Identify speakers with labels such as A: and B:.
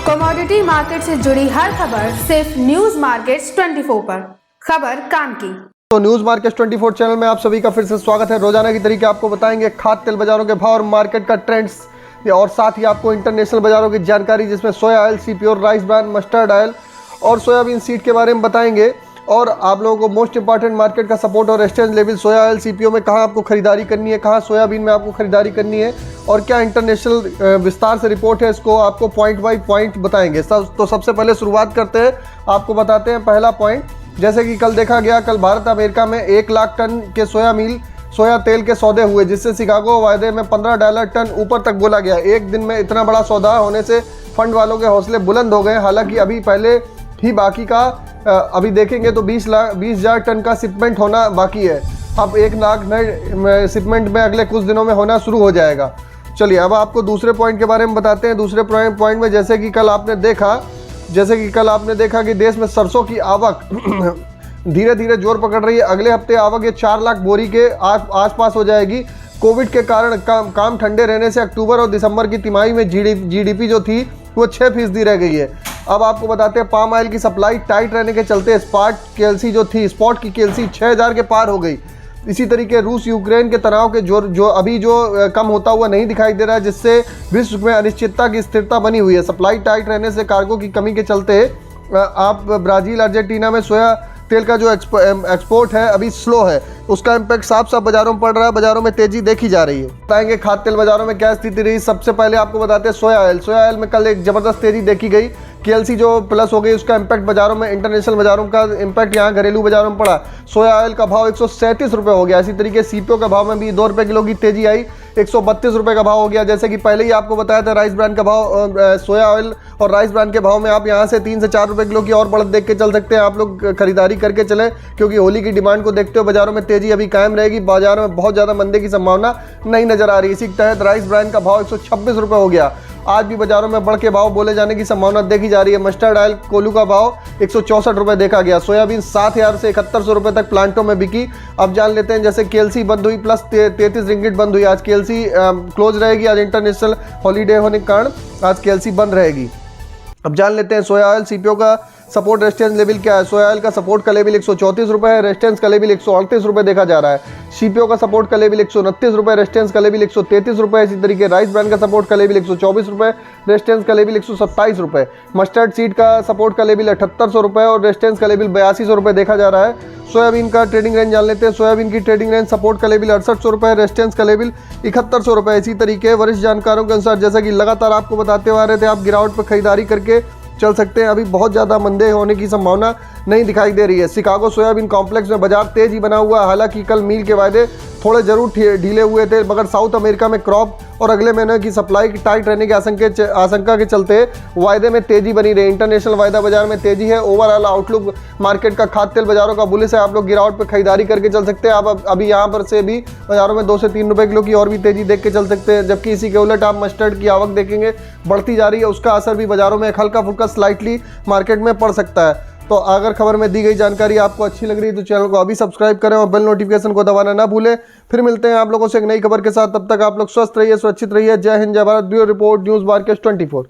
A: Commodity market से जुड़ी हर खबर सिर्फ न्यूज मार्केट्स 24 पर। खबर काम की।
B: तो न्यूज मार्केट 24 चैनल में आप सभी का फिर से स्वागत है। रोजाना की तरीके आपको बताएंगे खाद्य तेल बाजारों के भाव और मार्केट का ट्रेंड्स, और साथ ही आपको इंटरनेशनल बाजारों की जानकारी जिसमें सोया oil, CPO, rice brand, mustard oil और सोयाबीन सीड के बारे में बताएंगे। और आप लोगों को मोस्ट इंपॉर्टेंट मार्केट का सपोर्ट और रेजिस्टेंस लेवल सोया ऑयल, सीपीओ में कहाँ आपको खरीदारी करनी है, कहाँ सोयाबीन में आपको खरीदारी करनी है और क्या इंटरनेशनल विस्तार से रिपोर्ट है, इसको आपको पॉइंट बाई पॉइंट बताएंगे। तो सबसे पहले शुरुआत करते हैं, आपको बताते हैं पहला पॉइंट। जैसे कि कल देखा गया, कल भारत अमेरिका में 1 लाख टन के सोया तेल के सौदे हुए, जिससे शिकागो वायदे में $15 टन ऊपर तक बोला गया। एक दिन में इतना बड़ा सौदा होने से फंड वालों के हौसले बुलंद हो गए। हालांकि अभी पहले ही बाकी का अभी देखेंगे तो 20,000 टन का शिपमेंट होना बाकी है। अब 1 लाख नए शिपमेंट में अगले कुछ दिनों में होना शुरू हो जाएगा। चलिए अब आपको दूसरे पॉइंट के बारे में बताते हैं। दूसरे पॉइंट में जैसे कि कल आपने देखा कि देश में सरसों की आवक धीरे धीरे जोर पकड़ रही है। अगले हफ्ते आवक ये 4 लाख बोरी के आसपास हो जाएगी। कोविड के कारण काम ठंडे रहने से अक्टूबर और दिसंबर की तिमाही में जीडीपी जो थी वो 6% रह गई है। अब आपको बताते हैं पाम ऑयल की सप्लाई टाइट रहने के चलते स्पॉट की केएलसी 6000 के पार हो गई। इसी तरीके रूस यूक्रेन के तनाव के जो कम होता हुआ नहीं दिखाई दे रहा है, जिससे विश्व में अनिश्चितता की स्थिरता बनी हुई है। सप्लाई टाइट रहने से कार्गो की कमी के चलते आप ब्राज़ील, अर्जेंटीना में सोया तेल का जो एक्सपोर्ट है अभी स्लो है, उसका इम्पैक्ट साफ साफ बाजारों में पड़ रहा है। बाजारों में तेजी देखी जा रही है। बताएंगे खाद्य तेल बाजारों में क्या स्थिति रही। सबसे पहले आपको बताते हैं सोया ऑयल में कल एक जबरदस्त तेजी देखी गई। केएलसी जो प्लस हो गई, उसका इम्पैक्ट बाजारों में, इंटरनेशनल बाजारों का इम्पैक्ट यहाँ घरेलू बाजारों में पड़ा। सोया ऑयल का भाव 137 रुपये हो गया। इसी तरीके सीपीओ का भाव में भी 2 रुपये किलो की तेजी आई, 132 रुपये का भाव हो गया। जैसे कि पहले ही आपको बताया था राइस ब्रांड का भाव, सोया ऑयल और राइस ब्रांड के भाव में आप यहाँ से 3 से 4 रुपये किलो की और बढ़त देख के चल सकते हैं। आप लोग खरीदारी करके चलें, क्योंकि होली की डिमांड को देखते हुए बाजारों में तेजी अभी कायम रहेगी। बाजार में बहुत ज़्यादा मंदे की संभावना नहीं नजर आ रही। इसी के तहत राइस ब्रांड का भाव 126 रुपये हो गया। आज भी बाजारों में बढ़ के भाव बोले जाने की संभावना देखी जा रही है। मस्टर्ड ऑयल कोलू का भाव 164 रुपये देखा गया। सोयाबीन 7000 से 7100 रुपये तक प्लांटों में बिकी। अब जान लेते हैं, जैसे केएलसी बंद हुई प्लस 33 रिंगिट बंद हुई। आज केएलसी क्लोज रहेगी। आज इंटरनेशनल हॉलीडे होने के कारण आज केएलसी बंद रहेगी। अब जान लेते हैं सोया ऑयल, सीपीओ का सपोर्ट रेजिस्टेंस लेवल क्या है। सोया ऑयल का सपोर्ट का लेवल 134 रुपये है, रेजिस्टेंस का लेवल 138 रुपये देखा जा रहा है। सीपीओ का सपोर्ट का लेवल 129 रुपये, रेजिस्टेंस का लेवल 133 रुपये। इसी तरीके राइस ब्रांड का सपोर्ट का लेवल 124 रुपये, रेजिस्टेंस का लेवल 127 रुपये। मस्टर्ड सीड का सपोर्ट का लेवल 7800 रुपये और रेजिस्टेंस का लेवल 8200 रुपये देखा जा रहा है। सोयाबीन का ट्रेडिंग रेंज जान लेते हैं। सोयाबीन की ट्रेडिंग रेंज सपोर्ट का लेवल 6800 रुपये, रेजिस्टेंस का लेवल 7100 रुपये। इसी तरीके वरिष्ठ जानकारों के अनुसार, जैसा कि लगातार आपको बताते हुए आ रहे थे, आप गिरावट पर खरीदारी करके चल सकते हैं। अभी बहुत ज़्यादा मंदे होने की संभावना नहीं दिखाई दे रही है। शिकागो सोयाबीन कॉम्प्लेक्स में बाजार तेजी बना हुआ है। हालांकि कल मील के वायदे थोड़े जरूर ढीले हुए थे, मगर साउथ अमेरिका में क्रॉप और अगले महीने की सप्लाई की टाइट रहने की आशंका के चलते वायदे में तेजी बनी रही। इंटरनेशनल वायदा बाजार में तेजी है। ओवरऑल आउटलुक मार्केट का खाद्य तेल बाजारों का बुलिश है। आप लोग गिरावट पर खरीदारी करके चल सकते हैं। आप अभी यहाँ पर से भी बाजारों में 2 से 3 रुपये किलो की और भी तेजी देख के चल सकते हैं। जबकि इसी के उलट आप मस्टर्ड की आवक देखेंगे बढ़ती जा रही है। उसका असर भी बाजारों में हल्का फुल्का स्लाइटली मार्केट में पड़ सकता है। तो अगर खबर में दी गई जानकारी आपको अच्छी लग रही है तो चैनल को अभी सब्सक्राइब करें और बेल नोटिफिकेशन को दबाना ना भूलें। फिर मिलते हैं आप लोगों से एक नई खबर के साथ। तब तक आप लोग स्वस्थ रहिए, सुरक्षित रहिए। जय हिंद, जय Bharat. Bureau report, news market 24।